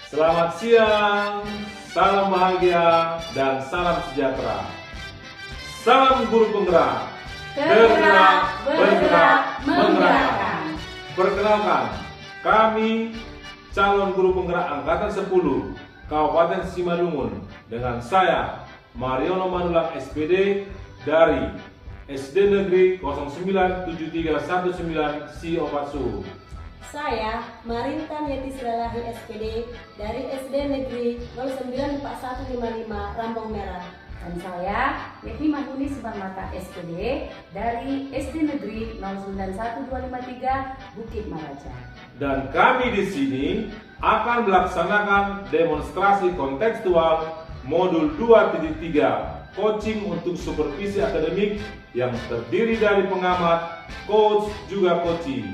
Selamat siang, salam bahagia, dan salam sejahtera. Salam guru penggerak, tergerak, bergerak, menggerakkan. Perkenalkan, kami calon guru penggerak Angkatan 10 Kabupaten Simalungun dengan saya Mariono Manulang SPD dari SD Negeri 097319 Siopatsu. Saya Marintan Yeti Silalahi SPD dari SD Negeri 094155 Rambong Merah. Dan saya Yeti Mahuni Subangmata SPD dari SD Negeri 091253 Bukit Maraja. Dan kami di sini akan melaksanakan demonstrasi kontekstual modul 2.3 coaching untuk supervisi akademik yang terdiri dari pengamat, coach, juga coaching.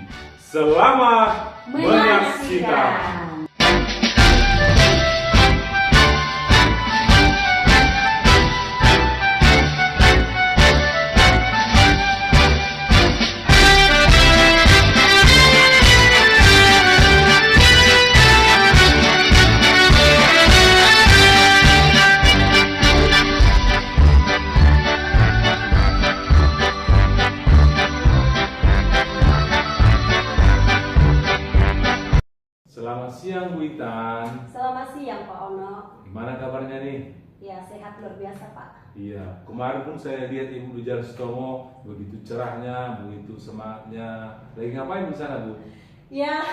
Selamat menyaksikan. Selamat siang Bu Itan. Selamat siang Pak Ono. Gimana kabarnya nih? Ya, sehat luar biasa Pak. Iya, kemarin pun saya lihat Ibu Dujar Sutomo begitu cerahnya, begitu semangatnya. Lagi ngapain di sana Bu? Ya,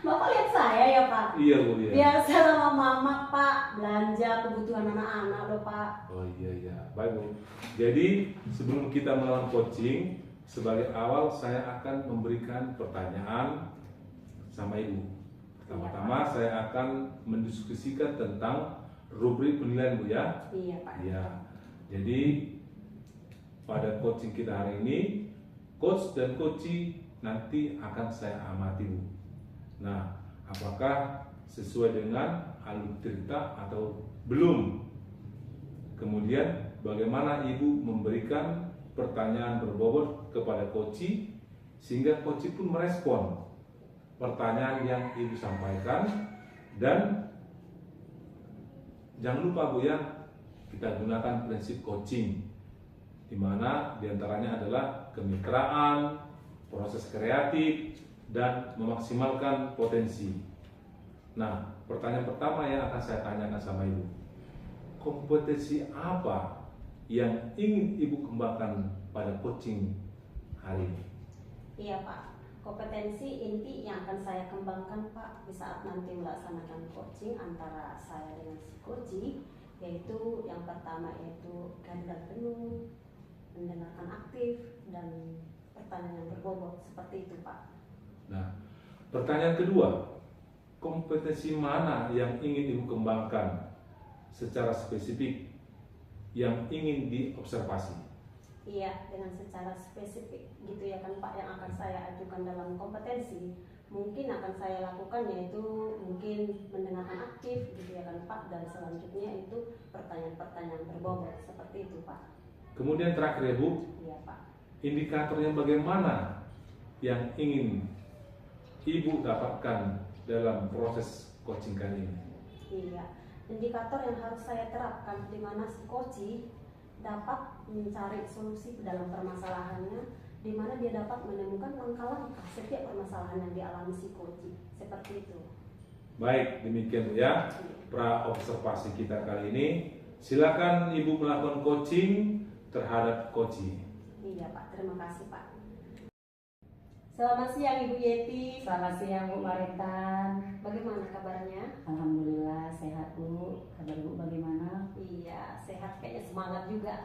Bapak lihat saya ya Pak. Iya Bu ya. Biasa sama Mama Pak, belanja kebutuhan anak-anak loh Pak. Oh iya, baik Bu. Jadi sebelum kita melakukan coaching, sebagai awal saya akan memberikan pertanyaan sama Ibu. Pertama-tama saya akan mendiskusikan tentang rubrik penilaian Bu ya. Iya Pak. Iya. Jadi pada coaching kita hari ini, coach dan coachee nanti akan saya amati Bu. Nah, apakah sesuai dengan alur cerita atau belum? Kemudian bagaimana Ibu memberikan pertanyaan berbobot kepada coachee sehingga coachee pun merespon pertanyaan yang Ibu sampaikan. Dan jangan lupa Bu ya, kita gunakan prinsip coaching di mana diantaranya adalah kemitraan, proses kreatif, dan memaksimalkan potensi. Nah, pertanyaan pertama yang akan saya tanyakan sama Ibu, kompetensi apa yang ingin Ibu kembangkan pada coaching hari ini? Iya Pak. Kompetensi inti yang akan saya kembangkan Pak di saat nanti melaksanakan coaching antara saya dengan si coachee, yaitu yang pertama yaitu kehadiran penuh, mendengarkan aktif, dan pertanyaan yang berbobot, seperti itu Pak. Nah, pertanyaan kedua, kompetensi mana yang ingin Ibu kembangkan secara spesifik yang ingin diobservasi? Iya, dengan secara spesifik gitu ya kan Pak, yang akan saya ajukan dalam kompetensi mungkin akan saya lakukan yaitu mungkin mendengarkan aktif gitu ya kan Pak, dan selanjutnya itu pertanyaan-pertanyaan berbobot, seperti itu Pak. Kemudian terakhir ya Bu, Iya Pak. indikatornya bagaimana yang ingin Ibu dapatkan dalam proses coaching kali ini? Iya, indikator yang harus saya terapkan di mana si coachee dapat mencari solusi dalam permasalahannya, di mana dia dapat menemukan langkah-langkah setiap permasalahan yang dialami si coachee, seperti itu. Baik, demikian Bu ya pra observasi kita kali ini. Silakan Ibu melakukan coaching terhadap coachee. Iya Pak, terima kasih Pak. Selamat siang Ibu Yeti. Selamat siang Bu Marintan. Bagaimana kabarnya? Alhamdulillah sehat Bu. Kabar Bu bagaimana? Iya, sehat, kayaknya semangat juga.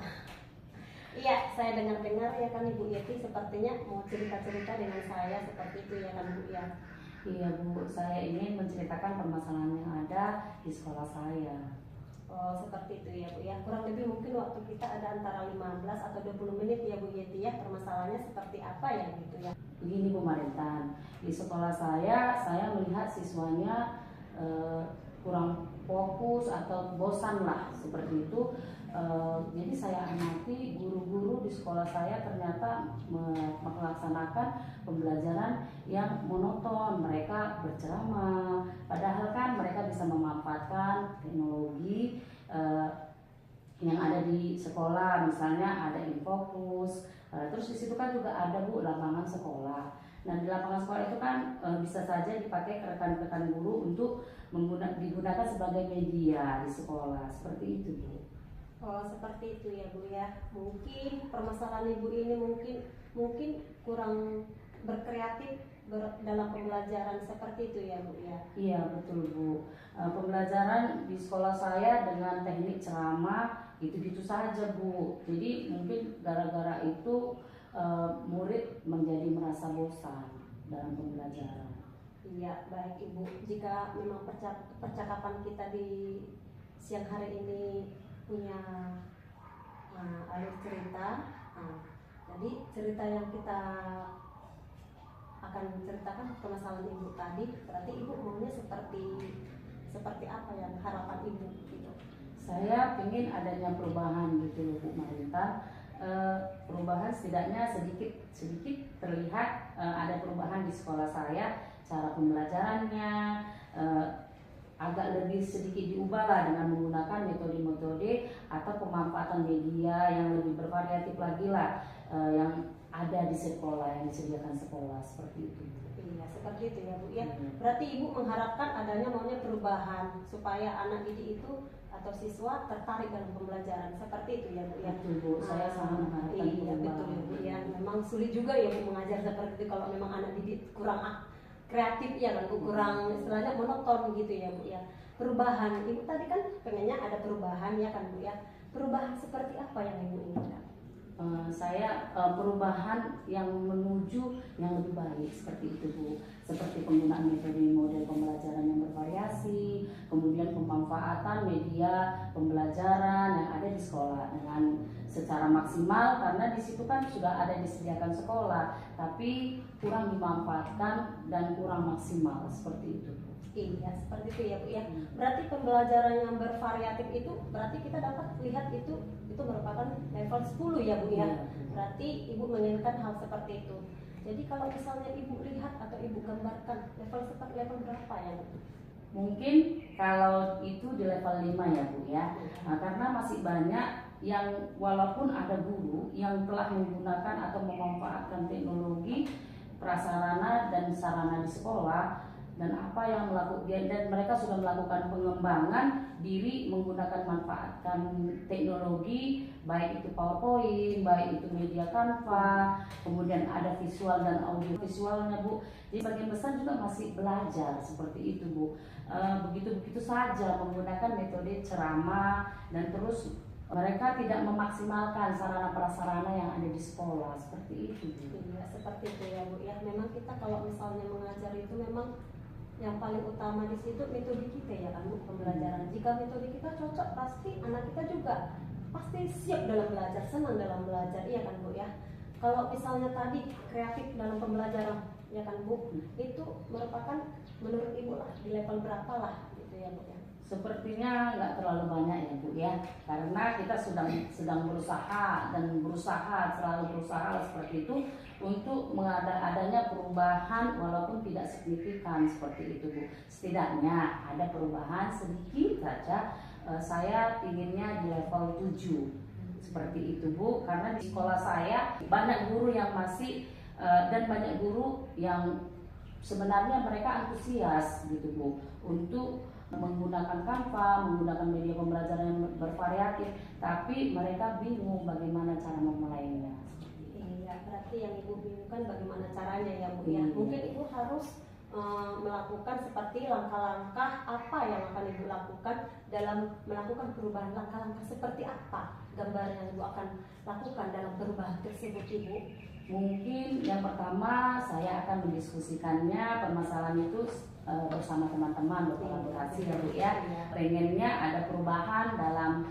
Iya, saya dengar-dengar ya kan Ibu Yeti sepertinya mau cerita-cerita dengan saya, seperti itu ya kan Bu ya. Iya Bu, saya ingin menceritakan permasalahan yang ada di sekolah saya. Oh, seperti itu ya Bu ya. Kurang lebih mungkin waktu kita ada antara 15 atau 20 menit ya Bu Yeti ya. Permasalahannya seperti apa ya gitu ya. Begini Bu Marintan, di sekolah saya melihat siswanya kurang fokus atau bosan lah seperti itu. Jadi saya amati guru-guru di sekolah saya ternyata melaksanakan pembelajaran yang monoton. Mereka berceramah, padahal kan mereka bisa memanfaatkan teknologi yang ada di sekolah, misalnya ada Infocus, terus di situ kan juga ada Bu lapangan sekolah. Nah di lapangan sekolah itu kan bisa saja dipakai rekan-rekan guru untuk digunakan sebagai media di sekolah, seperti itu Bu. Oh seperti itu ya Bu ya. Mungkin permasalahan Ibu ini mungkin kurang berkreatif dalam pembelajaran seperti itu ya Bu ya. Iya betul Bu. Pembelajaran di sekolah saya dengan teknik ceramah gitu-gitu saja Bu. Jadi mungkin gara-gara itu murid menjadi merasa bosan dalam pembelajaran. Iya baik Ibu. Jika memang percakapan kita di siang hari ini punya alur cerita, jadi cerita yang kita akan menceritakan permasalahan Ibu tadi, berarti Ibu maunya seperti apa yang harapan Ibu gitu? Saya ingin adanya perubahan gitu Bu Marita. Perubahan setidaknya sedikit terlihat ada perubahan di sekolah saya, cara pembelajarannya agak lebih sedikit diubah lah dengan menggunakan metode-metode atau pemanfaatan media yang lebih bervariatif lagi lah yang ada di sekolah, yang disediakan sekolah, seperti itu. Iya seperti itu ya Bu ya. Berarti Ibu mengharapkan adanya maunya perubahan supaya anak didik itu atau siswa tertarik dalam pembelajaran, seperti itu ya Bu ya. Betul Bu, saya sangat mengharapkan iya betul ya Bu ya. Memang sulit juga ya Bu mengajar seperti itu kalau memang anak didik kurang kreatif ya kan Bu, kurang istilahnya monoton gitu ya Bu ya. Perubahan, Ibu tadi kan pengennya ada perubahan ya kan Bu ya. Perubahan seperti apa yang Ibu inginkan? Saya perubahan yang menuju yang lebih baik, seperti itu Bu. Seperti penggunaan metode model pembelajaran yang bervariasi, kemudian pemanfaatan media pembelajaran yang ada di sekolah dengan secara maksimal, karena di situ kan sudah ada disediakan sekolah, tapi kurang dimanfaatkan dan kurang maksimal, seperti itu Bu. Iya seperti itu ya Bu ya. Berarti pembelajaran yang bervariatif itu berarti kita dapat lihat itu merupakan level 10 ya Bu ya. Berarti Ibu menginginkan hal seperti itu. Jadi kalau misalnya Ibu lihat atau Ibu gambarkan level berapa ya Bu? Mungkin kalau itu di level 5 ya Bu ya. Karena masih banyak yang walaupun ada guru yang telah menggunakan atau memanfaatkan teknologi prasarana dan sarana di sekolah, dan apa yang melakukan, dan mereka sudah melakukan pengembangan diri menggunakan manfaatkan teknologi, baik itu PowerPoint, baik itu media Canva, kemudian ada visual dan audio visualnya Bu. Jadi bagian besar juga masih belajar seperti itu Bu. Begitu saja menggunakan metode ceramah, dan terus mereka tidak memaksimalkan sarana prasarana yang ada di sekolah, seperti itu Bu. Iya seperti itu ya Bu ya. Memang kita kalau misalnya mengajar itu memang yang paling utama di situ metode kita ya kan Bu, pembelajaran. Jika metode kita cocok, pasti anak kita juga pasti siap dalam belajar, senang dalam belajar, iya kan Bu ya. Kalau misalnya tadi kreatif dalam pembelajaran ya kan Bu, itu merupakan menurut Ibu lah di level berapa lah gitu ya Bu ya. Sepertinya nggak terlalu banyak ya Bu ya, karena kita sedang berusaha selalu berusaha seperti itu untuk adanya perubahan walaupun tidak signifikan, seperti itu Bu. Setidaknya ada perubahan sedikit saja. Saya inginnya di level 7 seperti itu Bu, karena di sekolah saya banyak guru yang masih dan banyak guru yang sebenarnya mereka antusias gitu Bu untuk menggunakan Canva, menggunakan media pembelajaran yang bervariatif, tapi mereka bingung bagaimana cara memulainya. Iya, berarti yang Ibu bingungkan bagaimana caranya ya Bu ya. Mungkin Ibu harus melakukan seperti langkah-langkah apa yang akan Ibu lakukan dalam melakukan perubahan, langkah-langkah seperti apa gambar yang Ibu akan lakukan dalam perubahan tersebut Ibu. Mungkin yang pertama saya akan mendiskusikannya permasalahan itu bersama teman-teman, berkolaborasi ya Bu ya. Pengennya ada perubahan dalam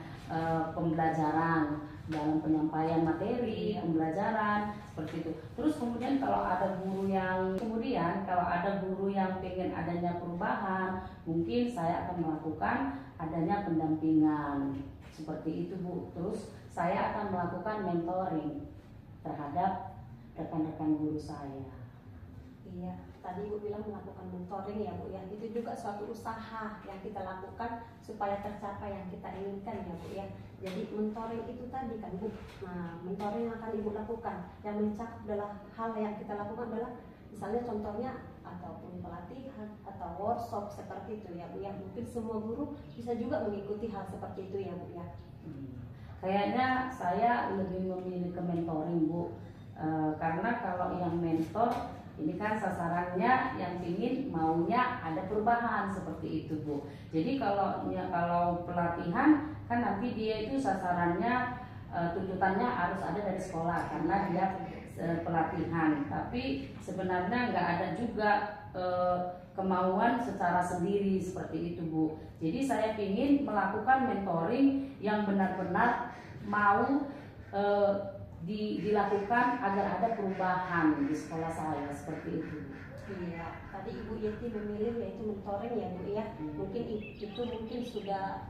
pembelajaran, dalam penyampaian materi pembelajaran, seperti itu. Terus kemudian kalau ada guru yang pengen adanya perubahan, mungkin saya akan melakukan adanya pendampingan, seperti itu Bu. Terus saya akan melakukan mentoring terhadap rekan-rekan guru saya. Iya, tadi Ibu bilang melakukan mentoring ya Bu ya, itu juga suatu usaha yang kita lakukan supaya tercapai yang kita inginkan ya Bu ya. Jadi mentoring itu tadi kan Bu, nah mentoring yang akan Ibu lakukan yang mencakup adalah hal yang kita lakukan adalah misalnya contohnya ataupun pelatihan atau workshop seperti itu ya Bu ya. Mungkin semua guru bisa juga mengikuti hal seperti itu ya Bu ya. Kayaknya saya lebih memilih ke mentoring Bu. Karena kalau yang mentor ini kan sasarannya yang ingin maunya ada perubahan seperti itu Bu. Jadi kalau pelatihan kan nanti dia itu sasarannya tuntutannya harus ada dari sekolah karena dia pelatihan. Tapi sebenarnya nggak ada juga kemauan secara sendiri seperti itu Bu. Jadi saya ingin melakukan mentoring yang benar-benar mau dilakukan agar ada perubahan di sekolah saya seperti itu. Iya, tadi Ibu Yeti memilih yaitu mentoring ya Bu ya. Mungkin itu mungkin sudah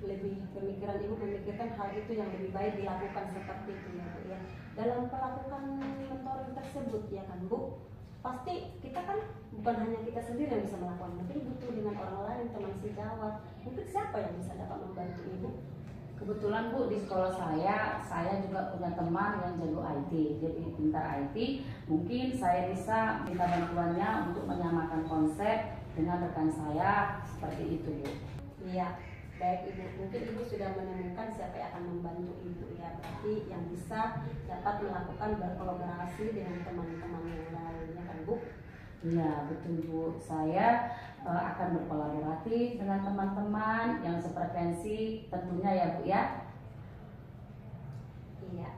lebih pemikiran Ibu memikirkan hal itu yang lebih baik dilakukan seperti itu ya Bu ya. Dalam melakukan mentoring tersebut ya kan Bu, pasti kita kan bukan hanya kita sendiri yang bisa melakukan, mungkin butuh dengan orang lain, teman sejawat. Mungkin siapa yang bisa dapat membantu Ibu? Kebetulan Bu di sekolah saya juga punya teman yang jago IT, dia pintar IT. Mungkin saya bisa minta bantuannya untuk menyamakan konsep dengan rekan saya seperti itu Bu. Iya, baik Ibu. Mungkin Ibu sudah menemukan siapa yang akan membantu Ibu ya. Berarti yang bisa dapat melakukan berkolaborasi dengan teman-teman yang lainnya kan Bu? Iya betul Bu, saya akan berkolaborasi dengan teman-teman yang sefrekuensi tentunya ya Bu ya. Iya,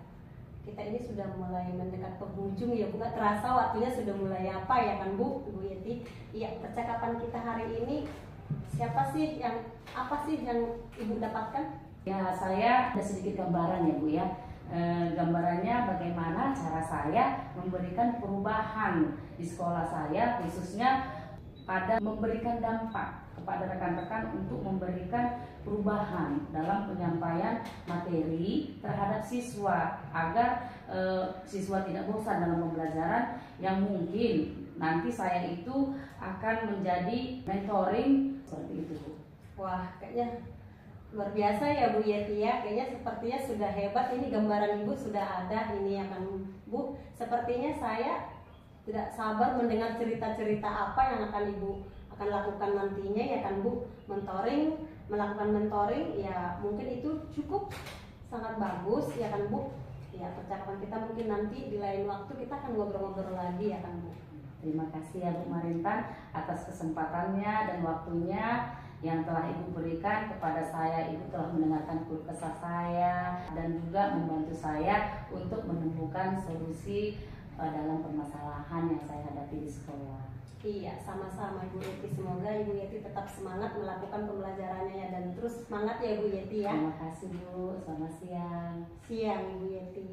kita ini sudah mulai mendekat penghujung ya Bu, nggak terasa waktunya sudah mulai apa ya kan Bu, Ibu Yeti. Iya, percakapan kita hari ini apa sih yang Ibu dapatkan? Ya saya ada sedikit gambaran ya Bu ya. Gambarannya bagaimana cara saya memberikan perubahan di sekolah saya, khususnya pada memberikan dampak kepada rekan-rekan untuk memberikan perubahan dalam penyampaian materi terhadap siswa agar siswa tidak bosan dalam pembelajaran, yang mungkin nanti saya itu akan menjadi mentoring seperti itu Bu. Wah, kayaknya luar biasa ya Bu Yeti ya, kayaknya sepertinya sudah hebat ini, gambaran Ibu sudah ada ini ya kan Bu. Sepertinya saya tidak sabar mendengar cerita-cerita apa yang akan Ibu akan lakukan nantinya ya kan Bu. Melakukan mentoring ya mungkin itu cukup sangat bagus ya kan Bu. Ya percakapan kita mungkin nanti di lain waktu kita akan ngobrol-ngobrol lagi ya kan Bu. Terima kasih ya Bu Marintan atas kesempatannya dan waktunya yang telah Ibu berikan kepada saya. Ibu telah mendengarkan keluh kesah saya dan juga membantu saya untuk menemukan solusi dalam permasalahan yang saya hadapi di sekolah. Iya, sama-sama Ibu Yeti. Semoga Ibu Yeti tetap semangat melakukan pembelajarannya ya, dan terus semangat ya Ibu Yeti ya. Terima kasih Bu, selamat siang. Siang Ibu Yeti.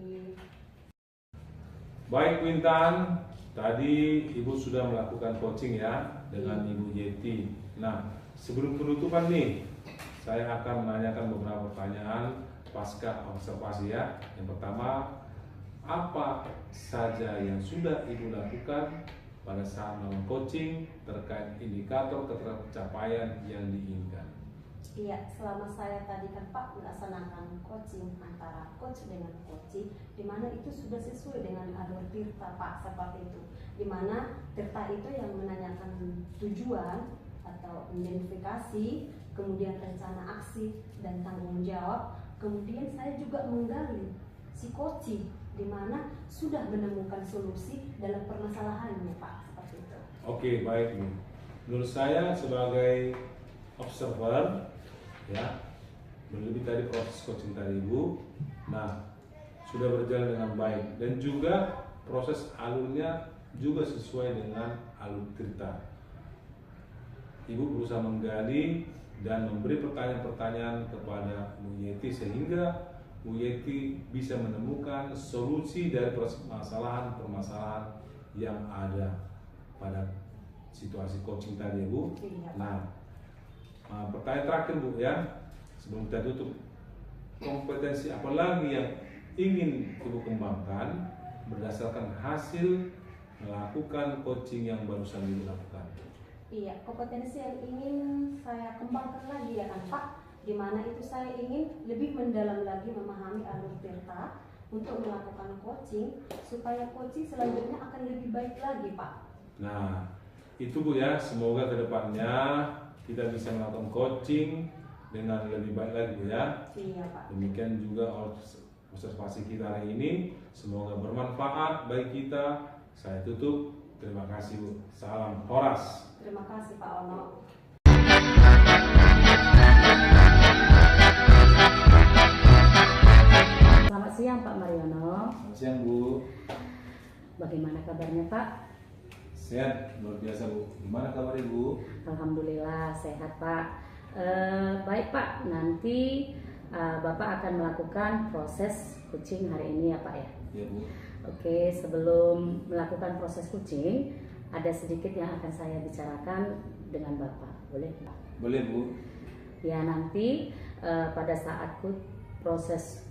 Baik Bu Intan, tadi Ibu sudah melakukan coaching ya dengan Ibu Yeti. Nah, sebelum penutupan nih, saya akan menanyakan beberapa pertanyaan pasca observasi ya. Yang pertama, apa saja yang sudah Ibu lakukan pada saat melakukan coaching terkait indikator tercapaian yang diinginkan? Iya, selama saya tadi kan Pak melaksanakan coaching antara coach dengan coaching, di mana itu sudah sesuai dengan alur Tirta Pak, seperti itu. Di mana Tirta itu yang menanyakan tujuan atau identifikasi, kemudian rencana aksi dan tanggung jawab. Kemudian saya juga menggali si coaching, di mana sudah menemukan solusi dalam permasalahannya Pak, seperti itu. Oke, baik Bu. Menurut saya sebagai observer ya, berlebih tadi proses coaching tadi Ibu, nah sudah berjalan dengan baik dan juga proses alurnya juga sesuai dengan alur Tirta. Ibu berusaha menggali dan memberi pertanyaan-pertanyaan kepada Bu Yeti sehingga Bu Yeti bisa menemukan solusi dari permasalahan-permasalahan yang ada pada situasi coaching tadi Bu. Nah, pertanyaan terakhir Bu ya, sebelum kita tutup, kompetensi apa lagi yang ingin Ibu kembangkan berdasarkan hasil melakukan coaching yang barusan dilakukan? Iya, kompetensi yang ingin saya kembangkan lagi ya kan Pak, di mana itu saya ingin lebih mendalam lagi memahami alur Tirta untuk melakukan coaching supaya coaching selanjutnya akan lebih baik lagi Pak. Nah, itu Bu ya, semoga kedepannya kita bisa melakukan coaching dengan lebih baik lagi Bu ya. Iya Pak. Demikian juga observasi kita hari ini, semoga bermanfaat bagi kita. Saya tutup, terima kasih Bu. Salam Horas. Terima kasih Pak Ono. Selamat siang Pak Mariono. Selamat siang Bu. Bagaimana kabarnya Pak? Sehat, luar biasa Bu. Gimana kabar Ibu? Alhamdulillah sehat Pak. Baik Pak, nanti Bapak akan melakukan proses coaching hari ini ya Pak ya. Iya Bu. Oke, sebelum melakukan proses coaching, ada sedikit yang akan saya bicarakan dengan Bapak. Boleh Pak? Boleh Bu. Ya nanti pada saat proses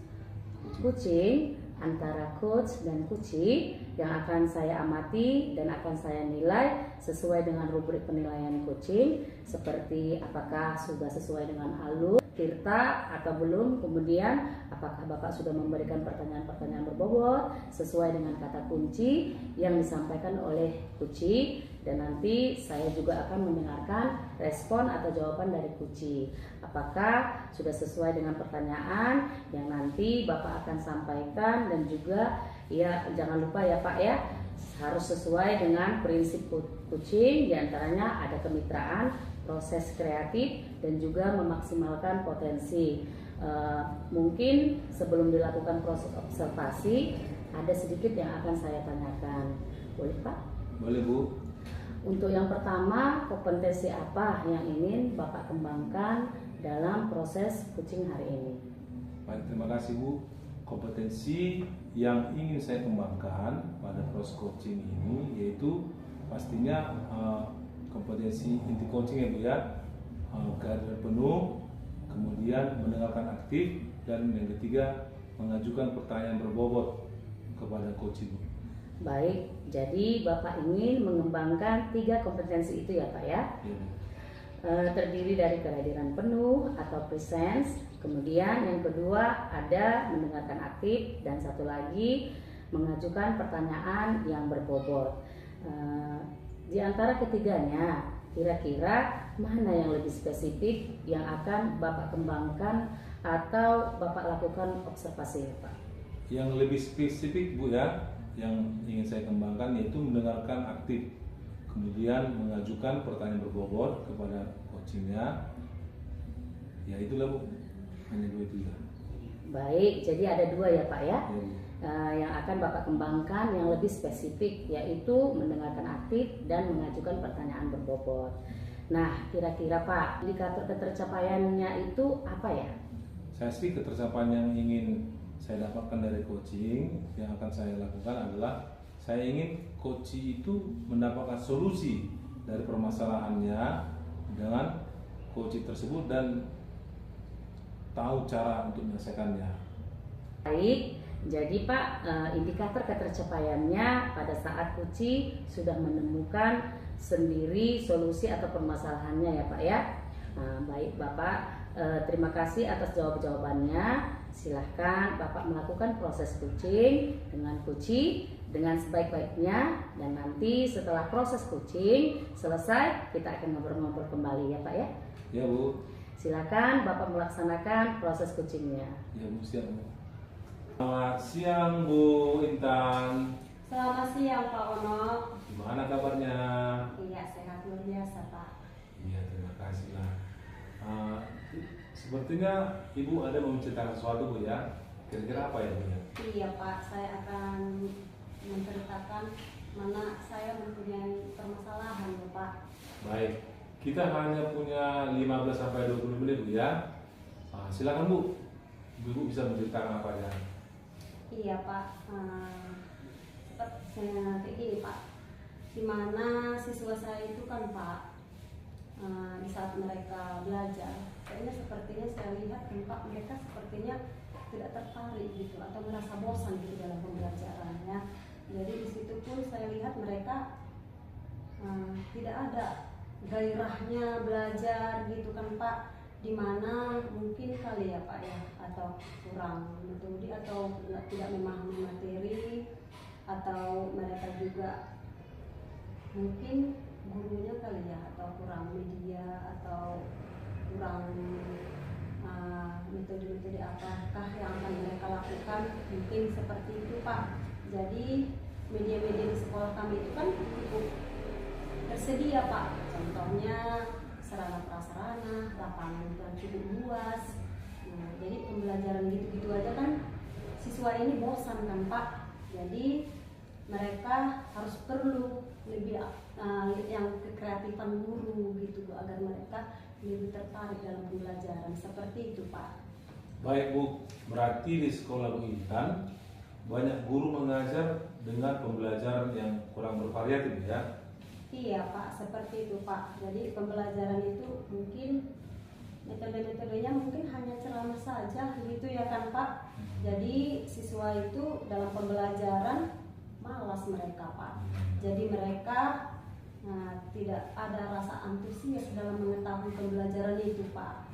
coaching antara coach dan coachee yang akan saya amati dan akan saya nilai sesuai dengan rubrik penilaian coaching, seperti apakah sudah sesuai dengan alur Tirta atau belum, kemudian apakah Bapak sudah memberikan pertanyaan-pertanyaan berbobot sesuai dengan kata kunci yang disampaikan oleh coachee, dan nanti saya juga akan mendengarkan respon atau jawaban dari coachee. Apakah sudah sesuai dengan pertanyaan yang nanti Bapak akan sampaikan, dan juga ya jangan lupa ya Pak ya, harus sesuai dengan prinsip coaching, diantaranya ada kemitraan, proses kreatif, dan juga memaksimalkan potensi. Mungkin sebelum dilakukan proses observasi ada sedikit yang akan saya tanyakan. Boleh Pak? Boleh Bu. Untuk yang pertama, kompetensi apa yang ingin Bapak kembangkan dalam proses coaching hari ini? Baik, terima kasih Bu. Kompetensi yang ingin saya kembangkan pada proses coaching ini yaitu pastinya kompetensi inti coaching ya Bu ya, kehadiran penuh, kemudian mendengarkan aktif, dan yang ketiga mengajukan pertanyaan berbobot kepada coach Bu. Baik, jadi Bapak ingin mengembangkan 3 kompetensi itu ya Pak ya? Ya, Bu. Terdiri dari kehadiran penuh atau presence, kemudian yang kedua ada mendengarkan aktif, dan satu lagi mengajukan pertanyaan yang berbobot. Di antara ketiganya, kira-kira mana yang lebih spesifik yang akan Bapak kembangkan atau Bapak lakukan observasi Pak? Yang lebih spesifik Bu ya, yang ingin saya kembangkan yaitu mendengarkan aktif, kemudian mengajukan pertanyaan berbobot kepada coachingnya. Ya itulah Bu, hanya 2 itu ya. Baik, jadi ada 2 ya Pak ya, Ya, Bu. yang akan Bapak kembangkan yang lebih spesifik, yaitu mendengarkan aktif dan mengajukan pertanyaan berbobot. Nah, kira-kira Pak, indikator ketercapaiannya itu apa ya? Saya sih ketercapaian yang ingin saya dapatkan dari coaching yang akan saya lakukan adalah saya ingin coaching itu mendapatkan solusi dari permasalahannya dengan coaching tersebut dan tahu cara untuk menyelesaikannya. Baik, jadi Pak, indikator ketercapaiannya pada saat coaching sudah menemukan sendiri solusi atau permasalahannya ya Pak ya. Nah, baik Bapak, terima kasih atas jawabannya. Silahkan Bapak melakukan proses coaching dengan coaching dengan sebaik-baiknya, dan nanti setelah proses coaching selesai kita akan ngobrol-ngobrol kembali ya Pak ya. Ya Bu. Silakan Bapak melaksanakan proses coachingnya. Ya Bu, siap Bu. Selamat siang Bu Intan. Selamat siang Pak Ono. Gimana kabarnya? Iya, sehat luar biasa Pak. Iya, terima kasih lah. Sepertinya Ibu ada mau menceritakan sesuatu Bu ya. Kira-kira apa ya Bu ya? Iya Pak, saya akan menceritakan mana saya mempunyai permasalahan ya Pak. Baik, kita hanya punya 15 sampai 20 menit Bu ya. Silakan Bu. Ibu bisa menceritakan apa ya? Iya Pak, seperti ini Pak, dimana siswa saya itu kan Pak, di saat mereka belajar, kayaknya sepertinya saya lihat kan Pak, mereka sepertinya tidak tertarik gitu atau merasa bosan gitu dalam pembelajarannya. Jadi di situ pun saya lihat mereka tidak ada gairahnya belajar gitu kan Pak, dimana mungkin kali ya Pak ya, atau kurang metode atau tidak memahami materi, atau mereka juga mungkin gurunya kali ya, atau kurang media, atau kurang metode-metode apakah yang akan mereka lakukan, mungkin seperti itu Pak. Jadi media-media di sekolah kami itu kan cukup tersedia Pak, contohnya sarana prasarana, lapangan yang cukup luas. Nah, jadi pembelajaran gitu-gitu aja kan siswa ini bosan kan Pak. Jadi mereka harus perlu lebih yang kekreatifan guru gitu agar mereka lebih tertarik dalam pembelajaran, seperti itu Pak. Baik Bu, berarti di sekolah Bu Intan banyak guru mengajar dengan pembelajaran yang kurang bervariatif ya? Iya Pak, seperti itu Pak. Jadi pembelajaran itu mungkin metode-metodenya mungkin hanya ceramah saja gitu ya kan Pak. Jadi siswa itu dalam pembelajaran malas mereka Pak. Jadi mereka tidak ada rasa antusias dalam mengetahui pembelajaran itu Pak.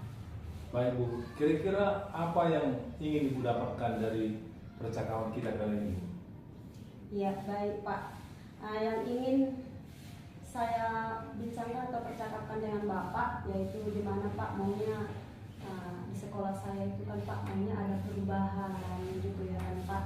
Baik Bu, kira-kira apa yang ingin Ibu dapatkan dari percakapan kita kali ini? Ya baik Pak, yang ingin saya bincangkan atau percakapan dengan Bapak yaitu di mana Pak maunya di sekolah saya itu kan Pak maunya ada perubahan gitu ya kan Pak.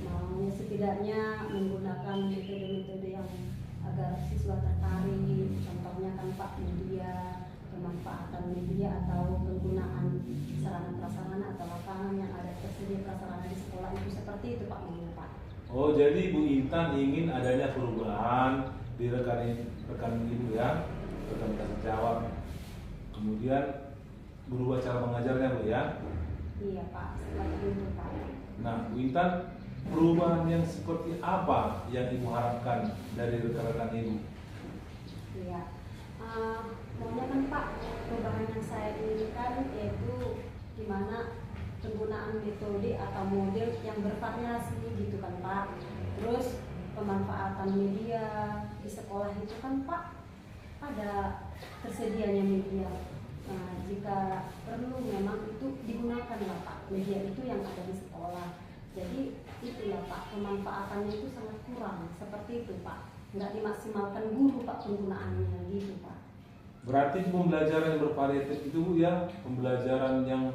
Maunya setidaknya menggunakan metode-metode yang agar siswa tertarik, contohnya kan Pak media, pemanfaatan media atau penggunaan sarana prasarana atau lapangan yang ada tersedia prasarana di sekolah itu, seperti itu Pak maunya Pak. Oh, jadi Bu Intan ingin adanya perubahan di rekan Ibu ya, rekan kasih jawab. Kemudian berubah cara mengajarnya Bu ya. Iya Pak, seperti itu Pak. Nah, Bu Intan, perubahan yang seperti apa yang Ibu harapkan dari rekan-rekan Ibu? Iya, maunya kan Pak, perubahan yang saya inginkan yaitu di mana penggunaan metode atau model yang bervariasi gitu kan Pak. Terus pemanfaatan media di sekolah itu kan Pak ada tersedianya media. Nah, jika perlu memang itu digunakan lah Pak, media itu yang ada di sekolah. Jadi itulah Pak, pemanfaatannya itu sangat kurang, seperti itu Pak. Nggak dimaksimalkan guru Pak penggunaannya gitu Pak. Berarti pembelajaran yang bervariatif itu Bu ya, pembelajaran yang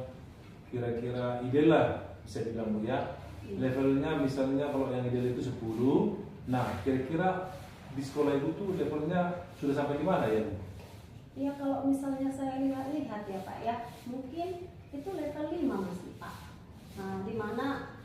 kira-kira ideal lah bisa dibilang Bu ya. Levelnya misalnya kalau yang ideal itu 10. Nah, kira-kira di sekolah Ibu tuh levelnya sudah sampai di mana ya Bu? Iya, kalau misalnya saya lihat ya Pak ya, mungkin itu level 5 masih Pak. Nah, di mana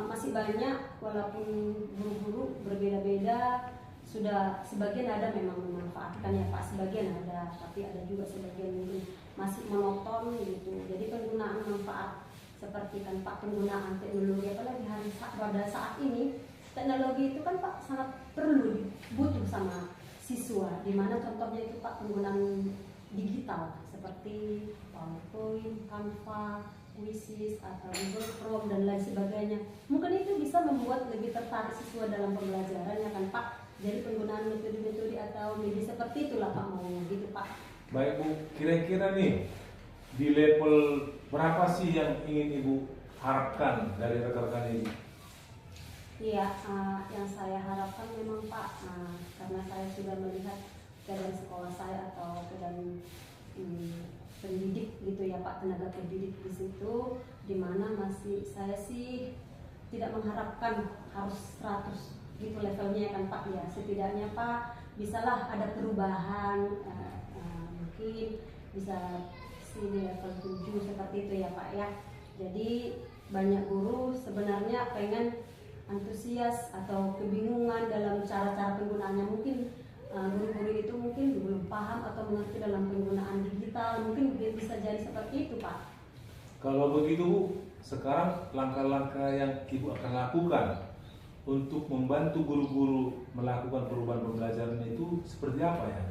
masih banyak walaupun guru-guru berbeda-beda, sudah sebagian ada memang memanfaatkan ya Pak, sebagian ada, tapi ada juga sebagian mungkin masih monoton gitu. Jadi penggunaan manfaat seperti kan Pak, penggunaan teknologi apalagi pada saat ini teknologi itu kan Pak sangat perlu butuh sama siswa, di mana contohnya itu Pak penggunaan digital seperti PowerPoint, Canva, Quizzes atau Google Chrome dan lain sebagainya. Mungkin itu bisa membuat lebih tertarik siswa dalam pembelajaran ya kan Pak. Jadi penggunaan metode-metode atau media seperti itulah Pak maunya gitu Pak. Baik Bu, kira-kira nih di level berapa sih yang ingin Ibu harapkan dari rekan-rekan ini? Iya, yang saya harapkan memang Pak, karena saya sudah melihat keadaan sekolah saya atau keadaan pendidik gitu ya Pak, tenaga pendidik di situ, dimana masih saya sih tidak mengharapkan harus 100 gitu levelnya kan Pak ya. Setidaknya Pak bisalah ada perubahan, mungkin bisa di level 7 seperti itu ya Pak ya. Jadi banyak guru sebenarnya pengen antusias atau kebingungan dalam cara-cara penggunaannya. Mungkin guru-guru itu mungkin belum paham atau mengerti dalam penggunaan digital, mungkin bisa jadi seperti itu Pak. Kalau begitu Bu, sekarang langkah-langkah yang Ibu akan lakukan untuk membantu guru-guru melakukan perubahan pembelajaran itu seperti apa ya?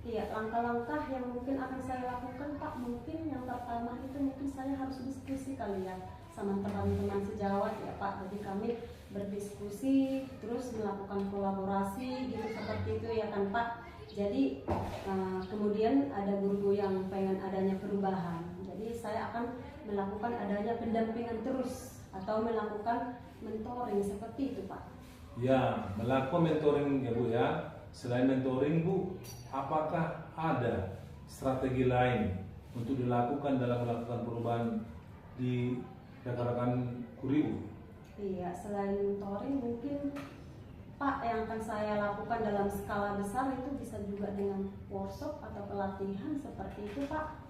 Iya, langkah-langkah yang mungkin akan saya lakukan Pak, mungkin yang pertama itu mungkin saya harus diskusi kali ya sama teman-teman sejawat ya Pak. Jadi kami berdiskusi, terus melakukan kolaborasi gitu seperti itu ya kan Pak. Jadi kemudian ada guru yang pengen adanya perubahan. Jadi saya akan melakukan adanya pendampingan terus atau melakukan mentoring seperti itu Pak. Ya, melakukan mentoring ya Bu ya. Selain mentoring Bu, apakah ada strategi lain untuk dilakukan dalam melakukan perubahan di rekan-rekan kuri Bu? Iya, selain mentoring mungkin Pak yang akan saya lakukan dalam skala besar itu bisa juga dengan workshop atau pelatihan seperti itu Pak.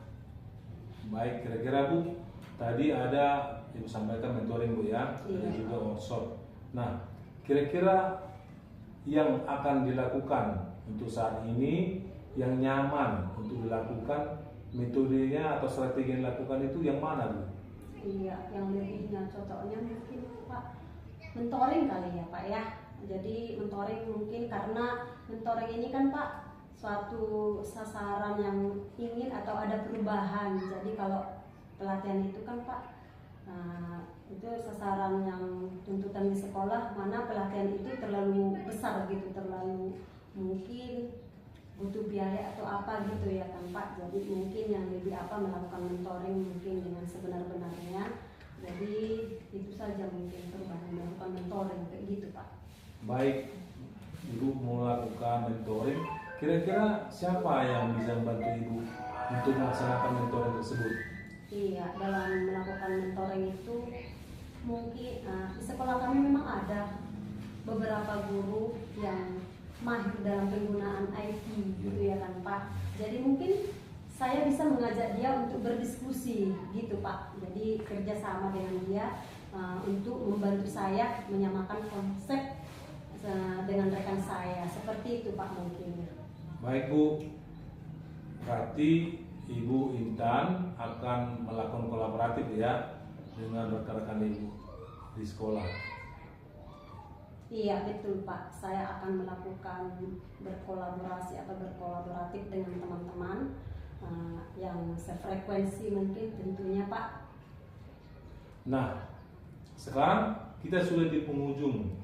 Baik, kira-kira Bu, tadi ada Ibu sampaikan mentoring Bu ya, Iya. ada juga workshop. Nah, kira-kira yang akan dilakukan untuk saat ini yang nyaman untuk dilakukan, metodenya atau strategi yang dilakukan itu yang mana Bu? Iya, yang lebihnya cocoknya mungkin Pak mentoring kali ya Pak ya. Jadi mentoring mungkin karena mentoring ini kan Pak suatu sasaran yang ingin atau ada perubahan. Jadi kalau pelatihan itu kan Pak itu sasaran yang tuntutan di sekolah, mana pelatihan itu terlalu besar gitu, terlalu mungkin butuh biaya atau apa gitu ya kan Pak. Jadi mungkin yang lebih apa melakukan mentoring mungkin dengan sebenar-benarnya. Jadi itu saja mungkin perubahan melakukan mentoring kayak gitu Pak. Baik, Ibu melakukan mentoring, kira-kira siapa yang bisa membantu Ibu untuk melaksanakan mentoring tersebut? Iya, dalam melakukan mentoring itu mungkin di sekolah kami memang ada beberapa guru yang mahir dalam penggunaan IT gitu ya kan Pak. Jadi mungkin saya bisa mengajak dia untuk berdiskusi gitu Pak. Jadi kerjasama dengan dia untuk membantu saya menyamakan konsep dengan rekan saya seperti itu Pak mungkin. Baik Bu, berarti Ibu Intan akan melakukan kolaboratif ya dengan rekan-rekan Ibu di sekolah. Iya betul Pak, saya akan melakukan berkolaborasi atau berkolaboratif dengan teman-teman yang sefrekuensi mungkin tentunya Pak. Nah, sekarang kita sudah di penghujung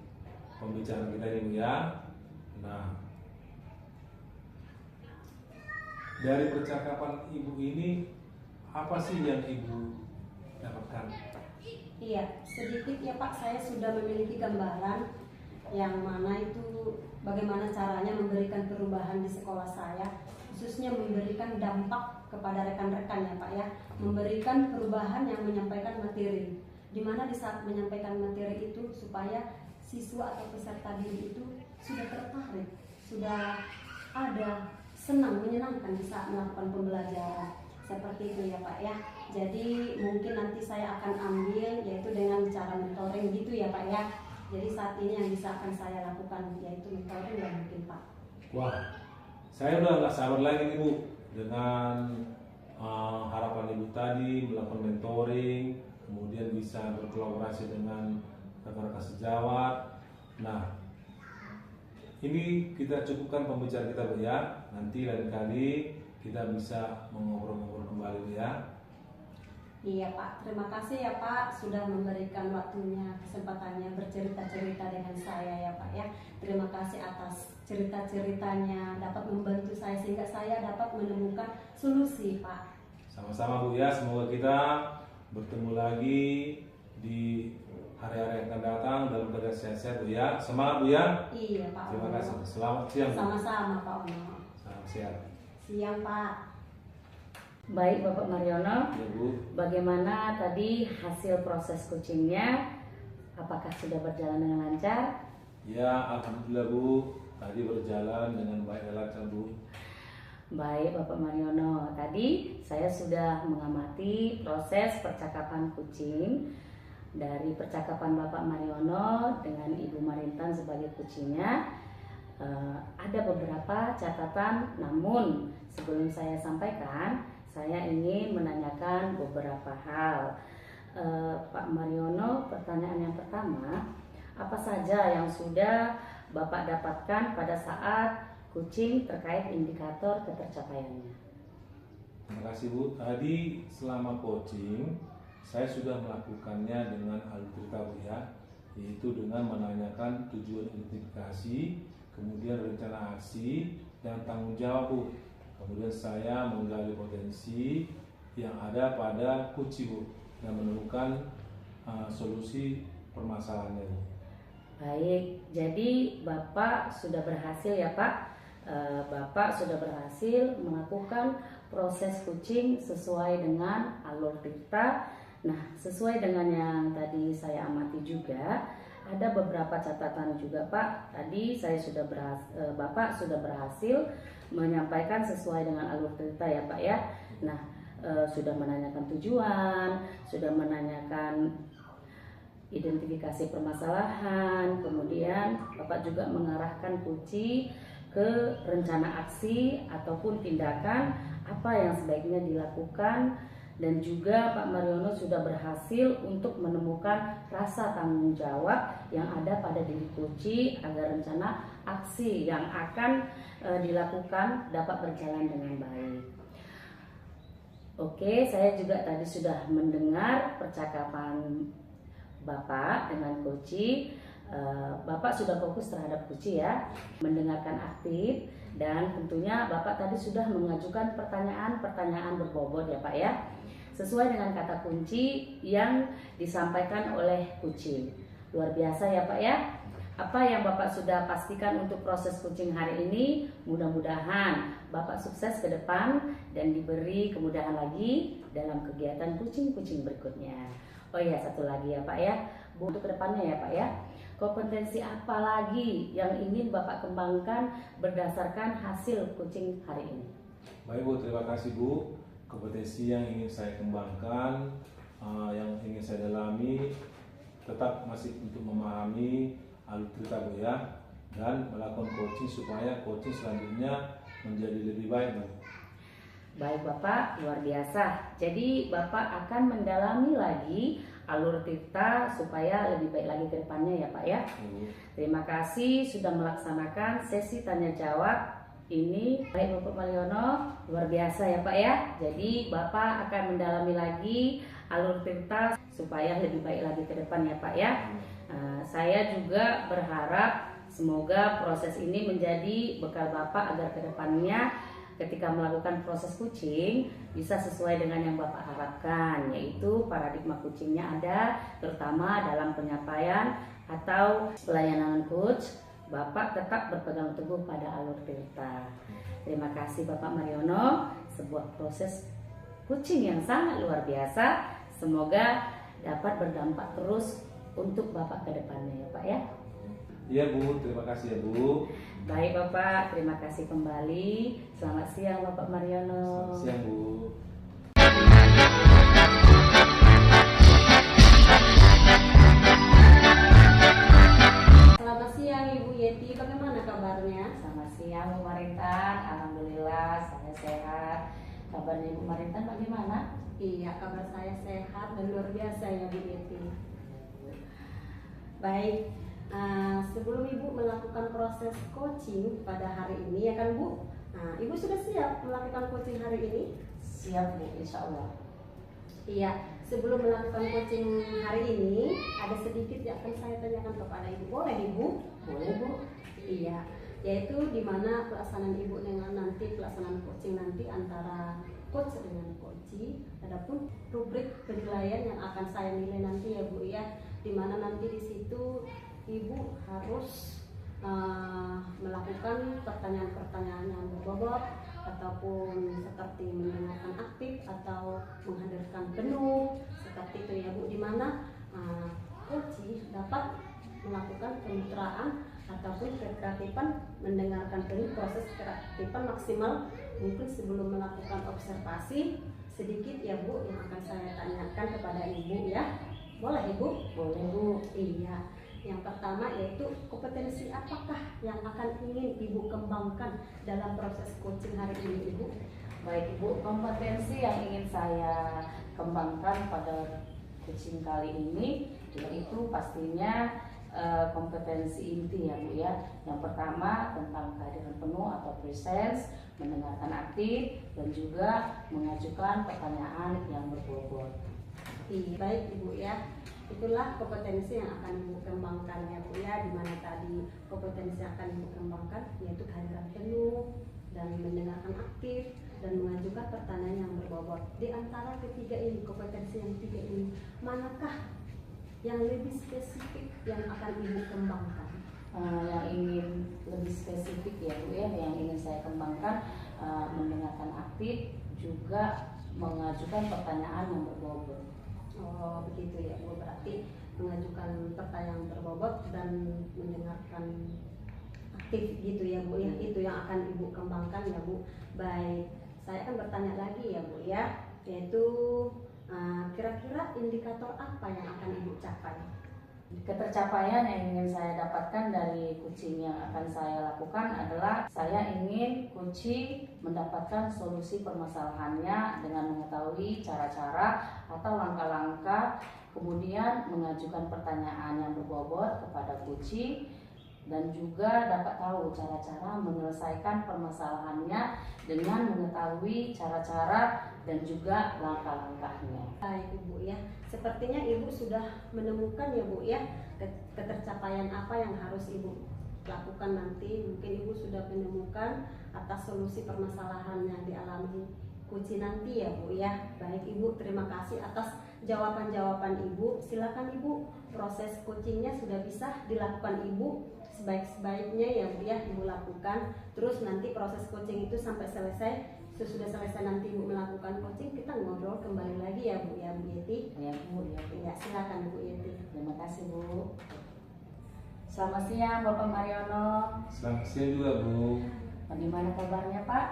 pembicaraan kita ini Bu ya. Nah, dari percakapan Ibu ini apa sih yang Ibu dapatkan? Iya, sedikit ya Pak, saya sudah memiliki gambaran yang mana itu bagaimana caranya memberikan perubahan di sekolah saya, khususnya memberikan dampak kepada rekan-rekan ya Pak ya, memberikan perubahan yang menyampaikan materi, di mana di saat menyampaikan materi itu supaya siswa atau peserta didik itu sudah tertarik, sudah ada senang, menyenangkan di saat melakukan pembelajaran seperti itu ya Pak ya. Jadi mungkin nanti saya akan ambil yaitu dengan cara mentoring gitu ya Pak ya. Jadi saat ini yang bisa akan saya lakukan yaitu mentoring ya mungkin Pak. Wah, saya udah nggak sabar lagi nih Bu dengan harapan Ibu tadi melakukan mentoring, kemudian bisa berkolaborasi dengan rekan-rekan sejawat. Nah, ini kita cukupkan pembicaraan kita Bu ya. Nanti lain kali kita bisa mengobrol-ngobrol kembali Bu ya. Iya Pak, terima kasih ya Pak sudah memberikan waktunya, kesempatannya bercerita-cerita dengan saya ya Pak ya. Terima kasih atas cerita-ceritanya, dapat membantu saya sehingga saya dapat menemukan solusi Pak. Sama-sama Bu ya, semoga kita bertemu lagi di hari-hari yang akan datang dalam keadaan sehat-sehat Bu ya. Semangat Bu ya. Iya Pak. Terima Ono. kasih. Selamat siang Bu. Sama-sama Pak Ono. Selamat siang. Siang Pak. Baik Bapak Mariono, Ya Bu. bagaimana tadi hasil proses coachingnya? Apakah sudah berjalan dengan lancar? Ya, alhamdulillah Bu. Tadi berjalan dengan baik dan lancar Bu. Baik Bapak Mariono, tadi saya sudah mengamati proses percakapan coaching. Dari percakapan Bapak Mariono dengan Ibu Marintan sebagai coachingnya, ada beberapa catatan. Namun sebelum saya sampaikan, saya ingin menanyakan beberapa hal. Pak Mariono, pertanyaan yang pertama, apa saja yang sudah Bapak dapatkan pada saat coaching terkait indikator ketercapaiannya? Terima kasih Bu. Tadi selama coaching saya sudah melakukannya dengan algoritma Bu ya. yaitu dengan menanyakan tujuan identifikasi, kemudian rencana aksi, dan tanggung jawab, Bu. Kemudian saya menggali potensi yang ada pada kucing, Bu, dan menemukan solusi permasalahannya, Bu. Baik, jadi Bapak sudah berhasil ya Pak. Bapak sudah berhasil melakukan proses kucing sesuai dengan alur Tirta. Nah, sesuai dengan yang tadi saya amati juga, ada beberapa catatan juga Pak. Tadi saya sudah Bapak sudah berhasil menyampaikan sesuai dengan alur Tirta ya Pak ya. Nah, sudah menanyakan tujuan, sudah menanyakan identifikasi permasalahan, kemudian Bapak juga mengarahkan kucing ke rencana aksi ataupun tindakan apa yang sebaiknya dilakukan, dan juga Pak Mariono sudah berhasil untuk menemukan rasa tanggung jawab yang ada pada diri kucing agar rencana aksi yang akan dilakukan dapat berjalan dengan baik. Oke, saya juga tadi sudah mendengar percakapan Bapak dengan kucing. Bapak sudah fokus terhadap kucing ya, mendengarkan aktif, dan tentunya Bapak tadi sudah mengajukan pertanyaan-pertanyaan berbobot ya Pak ya, sesuai dengan kata kunci yang disampaikan oleh kucing. Luar biasa ya Pak ya. Apa yang Bapak sudah pastikan untuk proses kucing hari ini, mudah-mudahan Bapak sukses ke depan dan diberi kemudahan lagi dalam kegiatan kucing-kucing berikutnya. Oh iya, satu lagi ya Pak ya, untuk kedepannya ya Pak ya, kompetensi apa lagi yang ingin Bapak kembangkan berdasarkan hasil kucing hari ini? Baik Bu, terima kasih Bu. Kompetensi yang ingin saya kembangkan, yang ingin saya dalami, tetap masih untuk memahami alur Tirta Bu ya, dan melakukan coaching supaya coaching selanjutnya menjadi lebih baik Bu. Baik Bapak, luar biasa. Jadi Bapak akan mendalami lagi alur Tirta supaya lebih baik lagi ke depannya ya Pak ya. Terima kasih sudah melaksanakan sesi tanya jawab ini. Baik Bapak Mariono, luar biasa ya Pak ya. Jadi Bapak akan mendalami lagi alur Tirta supaya lebih baik lagi ke depan ya Pak ya. Saya juga berharap semoga proses ini menjadi bekal Bapak agar ke depannya ketika melakukan proses kucing bisa sesuai dengan yang Bapak harapkan, yaitu paradigma kucingnya ada, terutama dalam penyampaian atau pelayanan coach, Bapak tetap berpegang teguh pada alur Tirta. Terima kasih Bapak Mariono, sebuah proses kucing yang sangat luar biasa, semoga dapat berdampak terus untuk Bapak ke depannya ya Pak ya. Iya Bu, terima kasih ya Bu. Baik Bapak, terima kasih kembali. Selamat siang Bapak Mariono. Selamat siang Bu. Selamat siang Ibu Yeti, bagaimana kabarnya? Selamat siang Bu Marintan, alhamdulillah saya sehat. Kabarnya Ibu Marintan bagaimana? Iya, kabar saya sehat dan luar biasa ya Bu Yeti. Baik. Sebelum Ibu melakukan proses coaching pada hari ini ya kan Bu, Ibu sudah siap melakukan coaching hari ini? Siap Bu, insya Allah. Iya, sebelum melakukan coaching hari ini ada sedikit yang akan saya tanyakan kepada Ibu. Boleh Ibu? Boleh Bu. Iya, yaitu di mana pelaksanaan Ibu dengan nanti pelaksanaan coaching nanti antara coach dengan coaching. Adapun rubrik penilaian yang akan saya nilai nanti ya Bu ya, di mana nanti di situ Ibu harus melakukan pertanyaan-pertanyaan yang berbobot ataupun seperti mendengarkan aktif atau menghadirkan penuh seperti itu ya Bu, di mana coaching dapat melakukan kemitraan ataupun kekreatifan mendengarkan penuh. Proses kreatifan maksimal mungkin sebelum melakukan observasi sedikit ya Bu yang akan saya tanyakan kepada Ibu ya. Boleh Ibu? Boleh Bu. Iya. Yang pertama yaitu kompetensi apakah yang akan ingin Ibu kembangkan dalam proses coaching hari ini Ibu? Baik Ibu, kompetensi yang ingin saya kembangkan pada coaching kali ini yaitu pastinya kompetensi inti ya Bu ya. Yang pertama tentang kehadiran penuh atau presence, mendengarkan aktif, dan juga mengajukan pertanyaan yang berbobot. Baik Ibu ya. Itulah kompetensi yang akan Ibu kembangkan ya Bu ya, di mana tadi kompetensi yang akan Ibu kembangkan yaitu kehadiran penuh dan mendengarkan aktif dan mengajukan pertanyaan yang berbobot. Di antara ketiga ini, kompetensi yang tiga ini, manakah yang lebih spesifik yang akan Ibu kembangkan? Yang ingin lebih spesifik ya Bu ya, yang ingin saya kembangkan mendengarkan aktif, juga mengajukan pertanyaan yang berbobot. Oh begitu ya Bu, berarti mengajukan pertanyaan berbobot dan mendengarkan aktif gitu ya Bu ya, itu yang akan Ibu kembangkan ya Bu. Baik, saya akan bertanya lagi ya Bu ya, yaitu kira-kira indikator apa yang akan Ibu capai? Ketercapaian yang ingin saya dapatkan dari coaching yang akan saya lakukan adalah saya ingin coaching mendapatkan solusi permasalahannya dengan mengetahui cara-cara atau langkah-langkah, kemudian mengajukan pertanyaan yang berbobot kepada coaching, dan juga dapat tahu cara-cara menyelesaikan permasalahannya dengan mengetahui cara-cara dan juga langkah-langkahnya. Baik Ibu ya, sepertinya Ibu sudah menemukan ya Bu ya ketercapaian apa yang harus Ibu lakukan nanti. Mungkin Ibu sudah menemukan atas solusi permasalahan yang dialami coaching nanti ya Bu ya. Baik Ibu, terima kasih atas jawaban-jawaban Ibu. Silakan Ibu, proses coachingnya sudah bisa dilakukan Ibu sebaik-baiknya ya Bu ya Ibu lakukan. Terus nanti proses coaching itu sampai selesai. Sesudah selesai nanti Ibu melakukan coaching, kita ngobrol kembali lagi ya Bu Yeti. Ya Bu, Ya silakan Bu Yeti. Terima kasih Bu. Selamat siang Bapak Mariono. Selamat siang juga Bu. Bagaimana kabarnya Pak?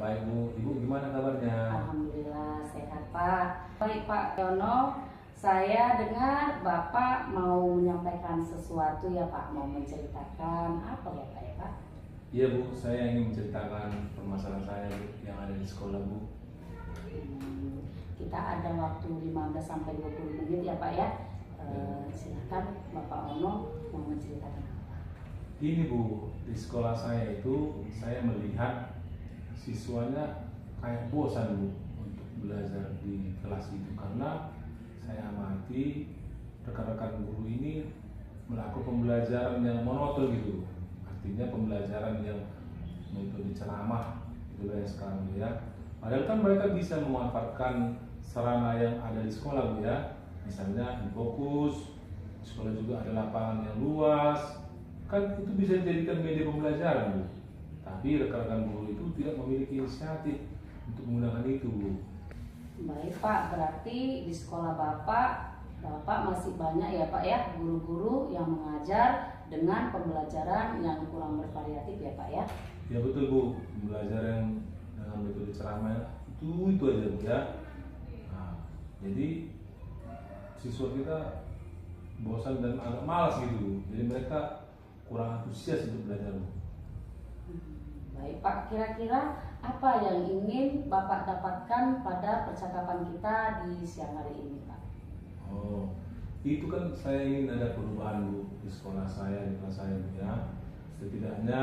Baik Bu, Ibu gimana kabarnya? Alhamdulillah sehat Pak. Baik Pak Yono, saya dengar Bapak mau menyampaikan sesuatu ya Pak, mau menceritakan apa ya Pak ya Pak? Iya Bu, saya ingin menceritakan permasalahan saya Bu, yang ada di sekolah Bu. Kita ada waktu 15-20 menit ya Pak ya. Silakan Bapak Ono mau menceritakan apa? Ini Bu, di sekolah saya itu saya melihat siswanya kayak bosan Bu untuk belajar di kelas itu, karena saya amati rekan-rekan guru ini melakukan pembelajaran yang monoton gitu. Artinya pembelajaran yang metode ceramah itu yang sekarang Bu ya. Padahal kan mereka bisa memanfaatkan sarana yang ada di sekolah Bu ya. Misalnya Infokus, di sekolah juga ada lapangan yang luas. Kan itu bisa dijadikan media pembelajaran Bu. Tapi rekan-rekan guru itu tidak memiliki inisiatif untuk menggunakan itu Bu. Baik Pak, berarti di sekolah Bapak masih banyak ya Pak ya guru-guru yang mengajar dengan pembelajaran yang kurang bervariatif ya Pak ya? Ya betul Bu, belajar yang dengan metode ceramah itu aja Bu ya. Nah, jadi siswa kita bosan dan agak malas gitu, jadi mereka kurang antusias untuk belajar Bu. Baik Pak, kira-kira apa yang ingin Bapak dapatkan pada percakapan kita di siang hari ini Pak? Oh, itu kan saya ingin ada perubahan Bu di sekolah saya, di kelas saya Bu ya. Setidaknya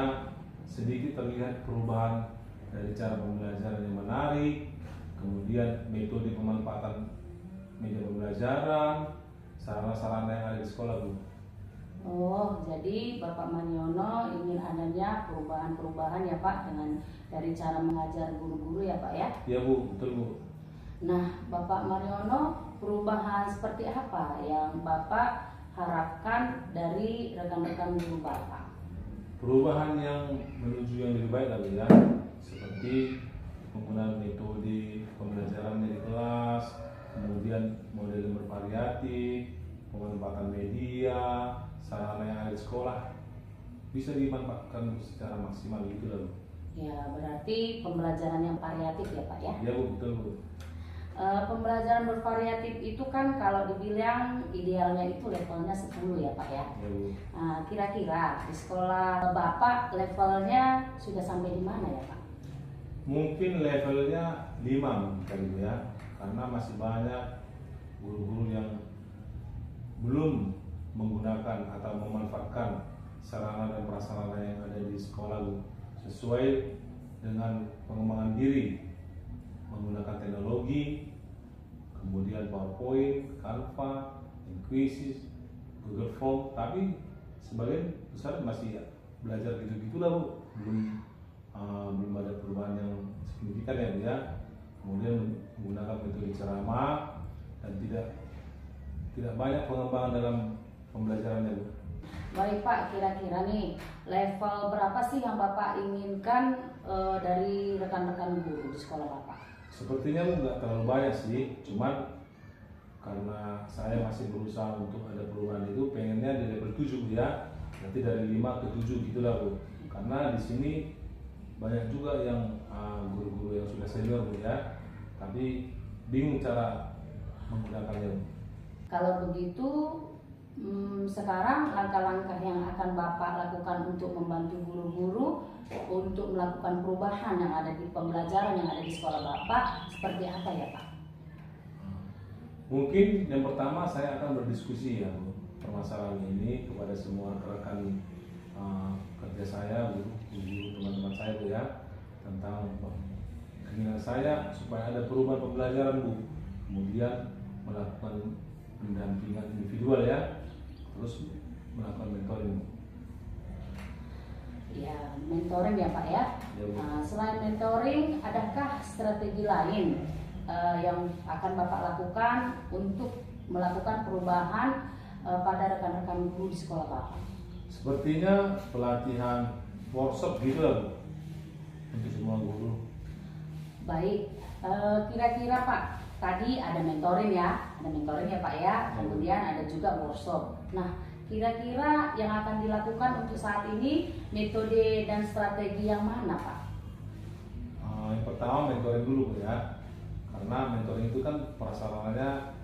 sedikit terlihat perubahan dari cara pembelajaran yang menarik, kemudian metode pemanfaatan media pembelajaran, sarana-sarana yang ada di sekolah Bu. Oh, jadi Bapak Mariono ingin adanya perubahan-perubahan ya Pak dengan dari cara mengajar guru-guru ya Pak ya? Iya Bu, betul Bu. Nah, Bapak Mariono, perubahan seperti apa yang Bapak harapkan dari rekan-rekan guru Bapak? Perubahan yang menuju yang lebih baik lah Bu ya, seperti penggunaan metode pembelajaran di kelas, kemudian model yang bervariatif, pemanfaatan media, sarana yang ada di sekolah bisa dimanfaatkan secara maksimal gitu lah Bu. Ya, berarti pembelajaran yang variatif ya Pak ya? Iya Bu, betul Bu. Pembelajaran bervariatif itu kan kalau dibilang idealnya itu levelnya 10 ya Pak ya? Iya Bu. Kira-kira di sekolah Bapak levelnya sudah sampai di mana ya Pak? Mungkin levelnya 5 kali Bu ya, karena masih banyak guru-guru yang belum menggunakan atau memanfaatkan sarana dan prasarana yang ada di sekolah Bu, sesuai dengan pengembangan diri menggunakan teknologi, kemudian PowerPoint, Canva, kuis, Google Form, tapi sebagian besar masih belajar gitu-gitu lah Bu, belum ada perubahan yang signifikan ya Bu ya. Kemudian menggunakan metode ceramah dan tidak banyak pengembangan dalam pembelajarannya Bu. Baik Pak, kira-kira nih level berapa sih yang Bapak inginkan dari rekan-rekan guru di sekolah Bapak? Sepertinya Bu nggak terlalu banyak sih, cuman karena saya masih berusaha untuk ada perubahan itu, pengennya di level 7 ya, nanti dari 5 ke 7 gitu lah Bu. Karena di sini banyak juga yang guru-guru yang sudah senior Bu ya, tapi bingung cara menggunakannya Bu. Kalau begitu, sekarang langkah-langkah yang akan Bapak lakukan untuk membantu guru-guru untuk melakukan perubahan yang ada di pembelajaran yang ada di sekolah Bapak seperti apa ya Pak? Mungkin yang pertama saya akan berdiskusi ya Bu, permasalahan ini kepada semua rekan kerja saya, guru teman-teman saya Bu ya, tentang keinginan saya supaya ada perubahan pembelajaran Bu, kemudian melakukan pendampingan individual ya, terus melakukan mentoring. Ya, mentoring ya Pak ya. Ya, Bu. Selain mentoring, adakah strategi lain yang akan Bapak lakukan untuk melakukan perubahan pada rekan-rekan guru di sekolah Bapak? Sepertinya pelatihan workshop gitu lah Bu, untuk semua guru. Baik, kira-kira Pak, tadi ada mentoring ya Pak ya, kemudian ada juga workshop. Nah, kira-kira yang akan dilakukan untuk saat ini metode dan strategi yang mana Pak? Yang pertama mentoring dulu Bu ya, karena mentoring itu kan prasarannya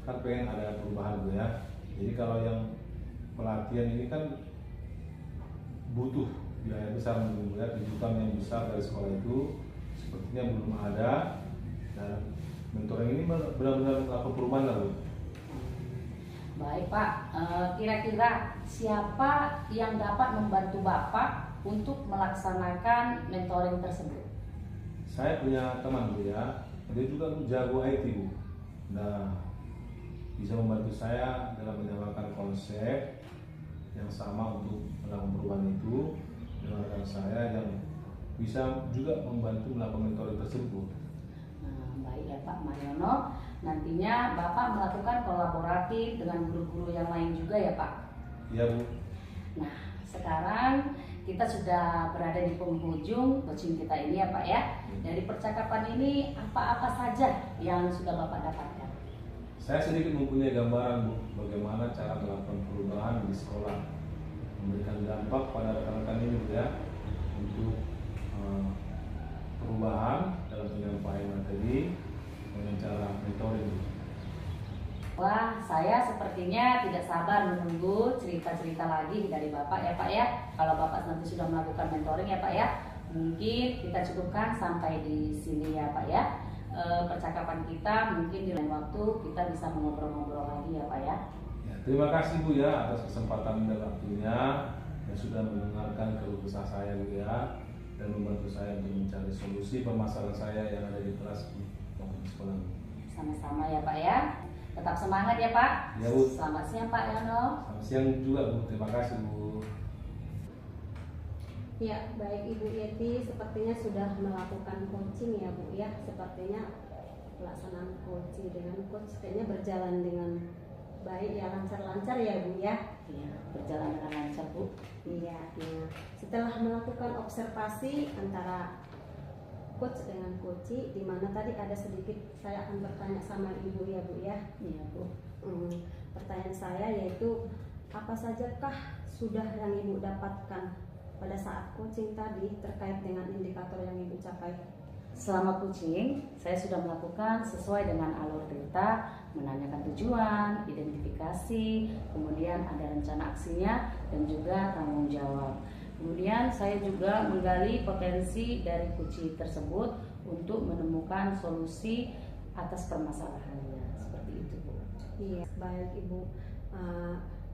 kan pengen ada perubahan Bu ya. Jadi kalau yang pelatihan ini kan butuh biaya besar Bu ya, kejutan yang besar dari sekolah itu sepertinya belum ada, dan mentoring ini benar-benar melakukan perubahan lah Bu. Baik Pak, kira-kira siapa yang dapat membantu Bapak untuk melaksanakan mentoring tersebut? Saya punya teman Bu ya, dia juga jago IT Bu. Nah, bisa membantu saya dalam menyamakan konsep yang sama untuk melakukan perubahan itu dengan rekan saya yang bisa juga membantu melakukan mentoring tersebut. Baik ya Pak Mariono, nantinya Bapak melakukan kolaboratif dengan guru-guru yang lain juga ya Pak? Iya Bu. Nah, sekarang kita sudah berada di penghujung coaching kita ini ya Pak ya. Dari percakapan ini apa-apa saja yang sudah Bapak dapatkan? Saya sedikit mempunyai gambaran Bu, bagaimana cara melakukan perubahan di sekolah, memberikan dampak pada rekan-rekan ini Bu ya, untuk perubahan dalam penyampaian materi dengan cara mentoring. Wah, saya sepertinya tidak sabar menunggu cerita-cerita lagi dari Bapak ya Pak ya. Kalau Bapak nanti sudah melakukan mentoring ya Pak ya, mungkin kita cukupkan sampai di sini ya Pak ya. Percakapan kita mungkin di lain waktu kita bisa mengobrol-ngobrol lagi ya Pak ya. Ya, terima kasih Bu ya atas kesempatan dan waktunya yang sudah mendengarkan keluh kesah saya Bu ya, dan membantu saya untuk mencari solusi permasalahan saya yang ada di kelas maupun di sekolah. Sama-sama ya Pak ya. Tetap semangat ya Pak. Ya Bu. Selamat siang Pak Yono. Selamat siang juga Bu. Terima kasih Bu. Ya, baik Ibu Yeti, sepertinya sudah melakukan coaching ya Bu ya. Sepertinya pelaksanaan coaching dengan coach kayaknya berjalan dengan baik ya, lancar-lancar ya Bu ya. Iya, berjalan dengan lancar Bu. Iya, nah, setelah melakukan observasi antara coach dengan coachi, di mana tadi ada sedikit saya akan bertanya sama Ibu ya Bu ya. Iya Bu. Pertanyaan saya yaitu apa sajakah sudah yang Ibu dapatkan pada saat coaching tadi terkait dengan indikator yang Ibu capai? Selama coaching, saya sudah melakukan sesuai dengan alur cerita, menanyakan tujuan, identifikasi, kemudian ada rencana aksinya, dan juga tanggung jawab. Kemudian saya juga menggali potensi dari coaching tersebut untuk menemukan solusi atas permasalahannya. Seperti itu Bu. Iya, baik Ibu.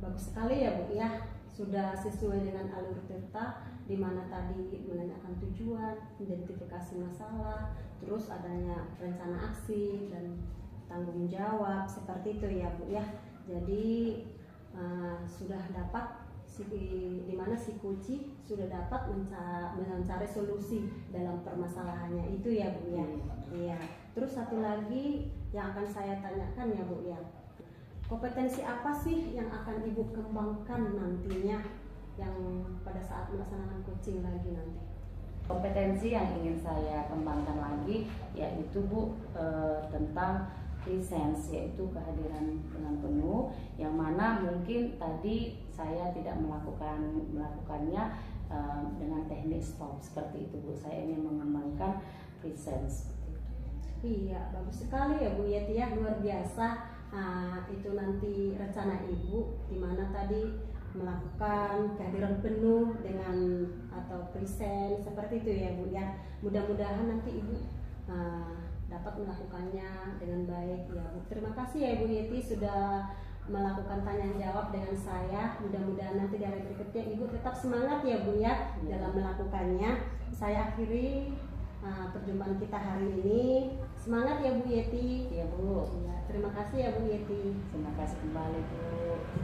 Bagus sekali ya Bu ya. Sudah sesuai dengan alur cerita, di mana tadi menanyakan tujuan, identifikasi masalah, terus adanya rencana aksi dan tanggung jawab, seperti itu ya Bu ya. Jadi sudah dapat di mana si Koci sudah dapat mencari solusi dalam permasalahannya itu ya Bu ya. Iya. Terus satu lagi yang akan saya tanyakan ya Bu ya. Kompetensi apa sih yang akan Ibu kembangkan nantinya yang pada saat melaksanakan coaching lagi nanti? Kompetensi yang ingin saya kembangkan lagi yaitu Bu tentang presence, yaitu kehadiran dengan penuh, yang mana mungkin tadi saya tidak melakukannya dengan teknik stop seperti itu Bu. Saya ingin mengembangkan presence. Iya, bagus sekali ya Bu Yeti ya, luar biasa. Itu nanti rencana Ibu di mana tadi melakukan kehadiran penuh dengan atau present seperti itu ya Bu ya. Mudah-mudahan nanti Ibu dapat melakukannya dengan baik ya Bu. Terima kasih ya Bu Yeti sudah melakukan tanya jawab dengan saya. Mudah-mudahan nanti di hari berikutnya Ibu tetap semangat ya Bu ya dalam melakukannya. Saya akhiri perjumpaan kita hari ini. Semangat ya Bu Yeti. Ya Bu. Ya, terima kasih ya Bu Yeti. Terima kasih kembali Bu.